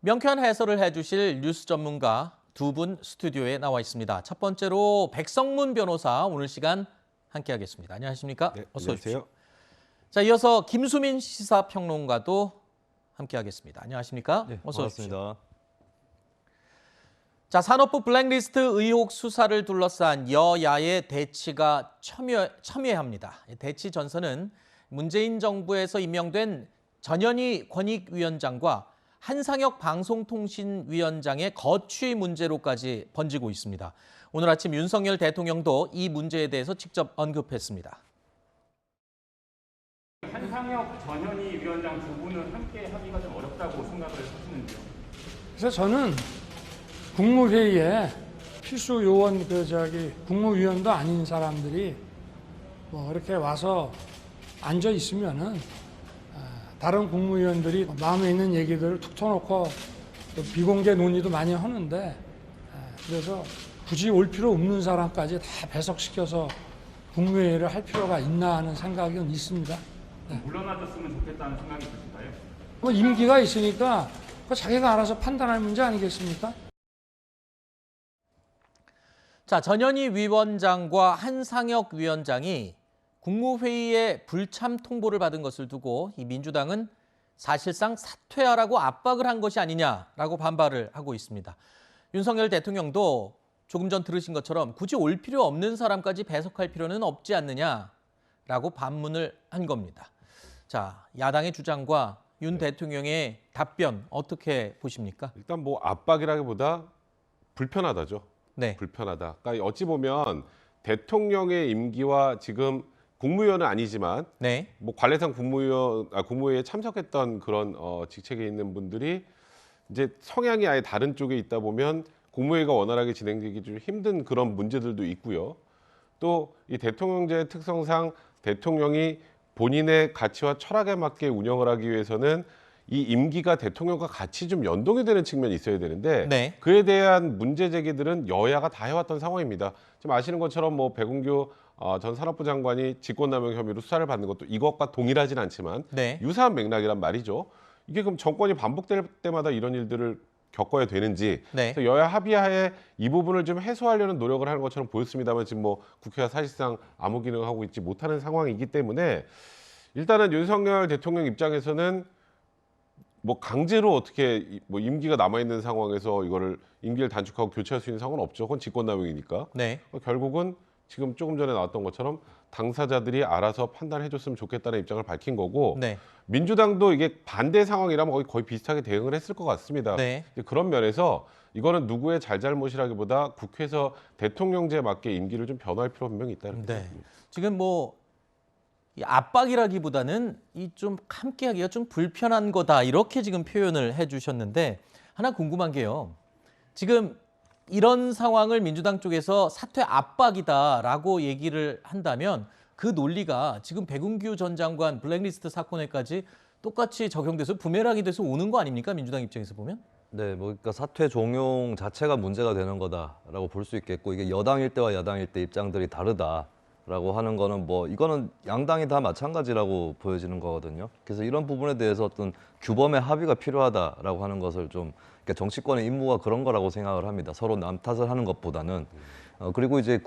명쾌한 해설을 해주실 뉴스 전문가 두 분 스튜디오에 나와 있습니다. 첫 번째로 백성문 변호사 오늘 시간 함께하겠습니다. 안녕하십니까? 네, 어서 오십시오. 안녕하세요. 자, 이어서 김수민 시사평론가도 함께하겠습니다. 안녕하십니까? 네, 어서 오십시오. 반갑습니다. 자, 산업부 블랙리스트 의혹 수사를 둘러싼 여야의 대치가 첨예합니다. 대치 전선은 문재인 정부에서 임명된 전현희 권익위원장과 한상혁 방송통신위원장의 거취 문제로까지 번지고 있습니다. 오늘 아침 윤석열 대통령도 이 문제에 대해서 직접 언급했습니다. 한상혁, 전현희 위원장 두 분은 함께 하기가 좀 어렵다고 생각을 하시는지요? 그래서 저는 국무회의에 필수 요원 국무위원도 아닌 사람들이 뭐 이렇게 와서 앉아 있으면은 다른 국무위원들이 마음에 있는 얘기들을 툭 터놓고 또 비공개 논의도 많이 하는데 그래서 굳이 올 필요 없는 사람까지 다 배석시켜서 국무회의를 할 필요가 있나 하는 생각은 있습니다. 네. 물러나줬으면 좋겠다는 생각이 드신가요? 뭐 임기가 있으니까 자기가 알아서 판단할 문제 아니겠습니까? 자, 전현희 위원장과 한상혁 위원장이 국무회의에 불참 통보를 받은 것을 두고 이 민주당은 사실상 사퇴하라고 압박을 한 것이 아니냐라고 반발을 하고 있습니다. 윤석열 대통령도 조금 전 들으신 것처럼 굳이 올 필요 없는 사람까지 배석할 필요는 없지 않느냐라고 반문을 한 겁니다. 자, 야당의 주장과 윤 대통령의 답변 어떻게 보십니까? 일단 뭐 압박이라기보다 불편하다죠. 네. 불편하다. 그러니까 어찌 보면 대통령의 임기와 지금 국무위원은 아니지만 네. 뭐 관례상 국무회의에 참석했던 그런 직책에 있는 분들이 이제 성향이 아예 다른 쪽에 있다 보면 국무회의가 원활하게 진행되기 좀 힘든 그런 문제들도 있고요. 또 이 대통령제의 특성상 대통령이 본인의 가치와 철학에 맞게 운영을 하기 위해서는 이 임기가 대통령과 같이 좀 연동이 되는 측면이 있어야 되는데 네. 그에 대한 문제 제기들은 여야가 다 해왔던 상황입니다. 지금 아시는 것처럼 뭐 백운규 전 산업부 장관이 직권남용 혐의로 수사를 받는 것도 이것과 동일하진 않지만 네. 유사한 맥락이란 말이죠. 이게 그럼 정권이 반복될 때마다 이런 일들을 겪어야 되는지 네. 그래서 여야 합의하에 이 부분을 좀 해소하려는 노력을 하는 것처럼 보였습니다만 지금 뭐 국회가 사실상 아무 기능을 하고 있지 못하는 상황이기 때문에 일단은 윤석열 대통령 입장에서는 뭐 강제로 어떻게 뭐 임기가 남아있는 상황에서 이거를 임기를 단축하고 교체할 수 있는 상황은 없죠. 그건 직권남용이니까. 네. 결국은 지금 조금 전에 나왔던 것처럼 당사자들이 알아서 판단해줬으면 좋겠다는 입장을 밝힌 거고 네. 민주당도 이게 반대 상황이라면 거의 비슷하게 대응을 했을 것 같습니다. 네. 그런 면에서 이거는 누구의 잘잘못이라기보다 국회에서 대통령제에 맞게 임기를 좀 변화할 필요가 분명히 있다 이렇게 네. 생각합니다. 지금 뭐 이 압박이라기보다는 이 좀 함께하기가 좀 불편한 거다 이렇게 지금 표현을 해주셨는데 하나 궁금한 게요. 지금 이런 상황을 민주당 쪽에서 사퇴 압박이다라고 얘기를 한다면 그 논리가 지금 백운규 전 장관 블랙리스트 사건에까지 똑같이 적용돼서 부메랑이 돼서 오는 거 아닙니까? 민주당 입장에서 보면? 네, 뭐 그러니까 사퇴 종용 자체가 문제가 되는 거다라고 볼 수 있겠고 이게 여당일 때와 야당일 때 입장들이 다르다라고 하는 거는 뭐 이거는 양당이 다 마찬가지라고 보여지는 거거든요. 그래서 이런 부분에 대해서 어떤 규범의 합의가 필요하다라고 하는 것을 좀 그러니까 정치권의 임무가 그런 거라고 생각을 합니다. 서로 남 탓을 하는 것보다는 그리고 이제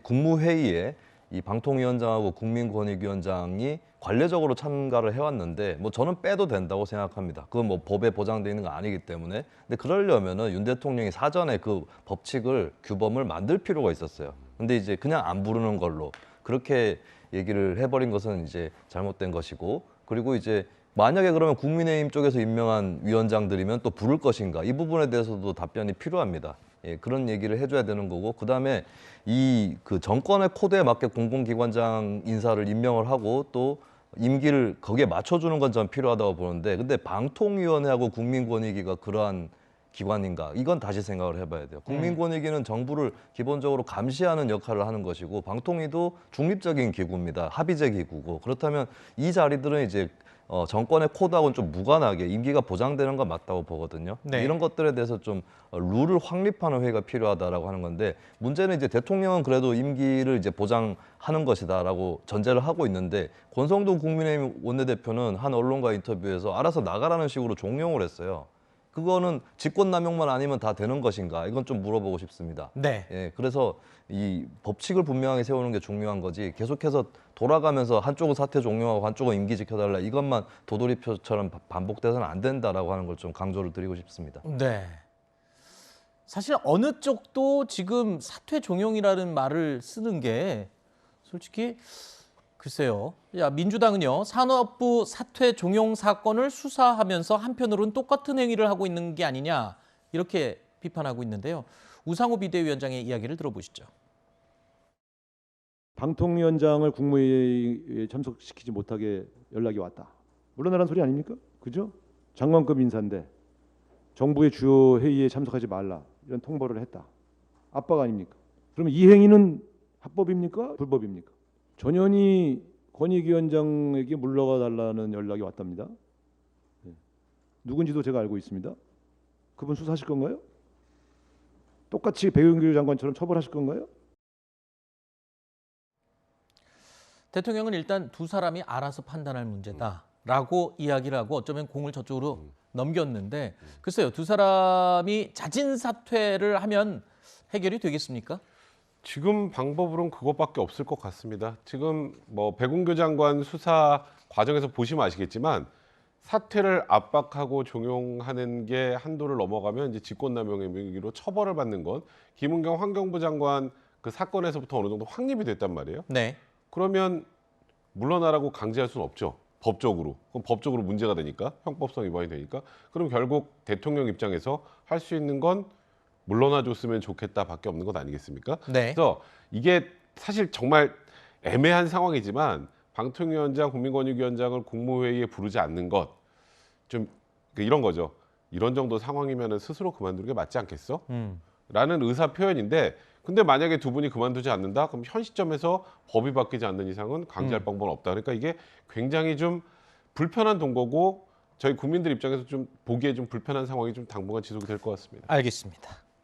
국무회의에 이 방통위원장하고 국민권익위원장이 관례적으로 참가를 해왔는데 뭐 저는 빼도 된다고 생각합니다. 그건 뭐 법에 보장되어 있는 거 아니기 때문에. 근데 그러려면은 윤 대통령이 사전에 그 법칙을 규범을 만들 필요가 있었어요. 근데 이제 그냥 안 부르는 걸로 그렇게 얘기를 해버린 것은 이제 잘못된 것이고 그리고 이제 만약에 그러면 국민의힘 쪽에서 임명한 위원장들이면 또 부를 것인가 이 부분에 대해서도 답변이 필요합니다. 예, 그런 얘기를 해줘야 되는 거고 그다음에 이 그 정권의 코드에 맞게 공공기관장 인사를 임명을 하고 또 임기를 거기에 맞춰주는 건 전 필요하다고 보는데 근데 방통위원회하고 국민권익위가 그러한 기관인가 이건 다시 생각을 해봐야 돼요. 국민권익위는 정부를 기본적으로 감시하는 역할을 하는 것이고 방통위도 중립적인 기구입니다. 합의제 기구고 그렇다면 이 자리들은 이제 정권의 코드하고는 좀 무관하게 임기가 보장되는 건 맞다고 보거든요. 네. 이런 것들에 대해서 좀 룰을 확립하는 회의가 필요하다라고 하는 건데 문제는 이제 대통령은 그래도 임기를 이제 보장하는 것이다라고 전제를 하고 있는데 권성동 국민의힘 원내대표는 한 언론과 인터뷰에서 알아서 나가라는 식으로 종용을 했어요. 그거는 직권남용만 아니면 다 되는 것인가? 이건 좀 물어보고 싶습니다. 네. 예, 그래서 이 법칙을 분명하게 세우는 게 중요한 거지 계속해서 돌아가면서 한쪽은 사퇴 종용하고 한쪽은 임기 지켜달라 이것만 도돌이표처럼 반복돼서는 안 된다라고 하는 걸 좀 강조를 드리고 싶습니다. 네. 사실 어느 쪽도 지금 사퇴 종용이라는 말을 쓰는 게 솔직히 글쎄요. 야, 민주당은요. 산업부 사퇴 종용 사건을 수사하면서 한편으로는 똑같은 행위를 하고 있는 게 아니냐 이렇게 비판하고 있는데요. 우상호 비대위원장의 이야기를 들어보시죠. 방통위원장을 국무회의에 참석시키지 못하게 연락이 왔다. 물러나라는 소리 아닙니까? 그죠? 장관급 인사인데 정부의 주요 회의에 참석하지 말라 이런 통보를 했다. 압박 아닙니까? 그러면 이 행위는 합법입니까? 불법입니까? 전현희 권익위원장에게 물러가 달라는 연락이 왔답니다. 누군지도 제가 알고 있습니다. 그분 수사하실 건가요? 똑같이 배용길 장관처럼 처벌하실 건가요? 대통령은 일단 두 사람이 알아서 판단할 문제다라고 이야기를 하고 어쩌면 공을 저쪽으로 넘겼는데 글쎄요. 두 사람이 자진 사퇴를 하면 해결이 되겠습니까? 지금 방법으로는 그것밖에 없을 것 같습니다. 지금 뭐 백운교 장관 수사 과정에서 보시면 아시겠지만 사퇴를 압박하고 종용하는 게 한도를 넘어가면 이제 직권남용의 명의로 처벌을 받는 건 김은경 환경부 장관 그 사건에서부터 어느 정도 확립이 됐단 말이에요. 네. 그러면 물러나라고 강제할 수는 없죠. 법적으로. 그럼 법적으로 문제가 되니까 형법성 위반이 되니까 그럼 결국 대통령 입장에서 할 수 있는 건 물러나 줬으면 좋겠다밖에 없는 것 아니겠습니까? 네. 그래서 이게 사실 정말 애매한 상황이지만 방통위원장, 국민권익위원장을 국무회의에 부르지 않는 것 좀 이런 거죠. 이런 정도 상황이면 스스로 그만두는 게 맞지 않겠어? 라는 의사 표현인데 근데 만약에 두 분이 그만두지 않는다? 그럼 현 시점에서 법이 바뀌지 않는 이상은 강제할 방법은 없다. 그러니까 이게 굉장히 좀 불편한 동거고 저희 국민들 입장에서 좀 보기에 좀 불편한 상황이 좀 당분간 지속이 될 것 같습니다. 알겠습니다.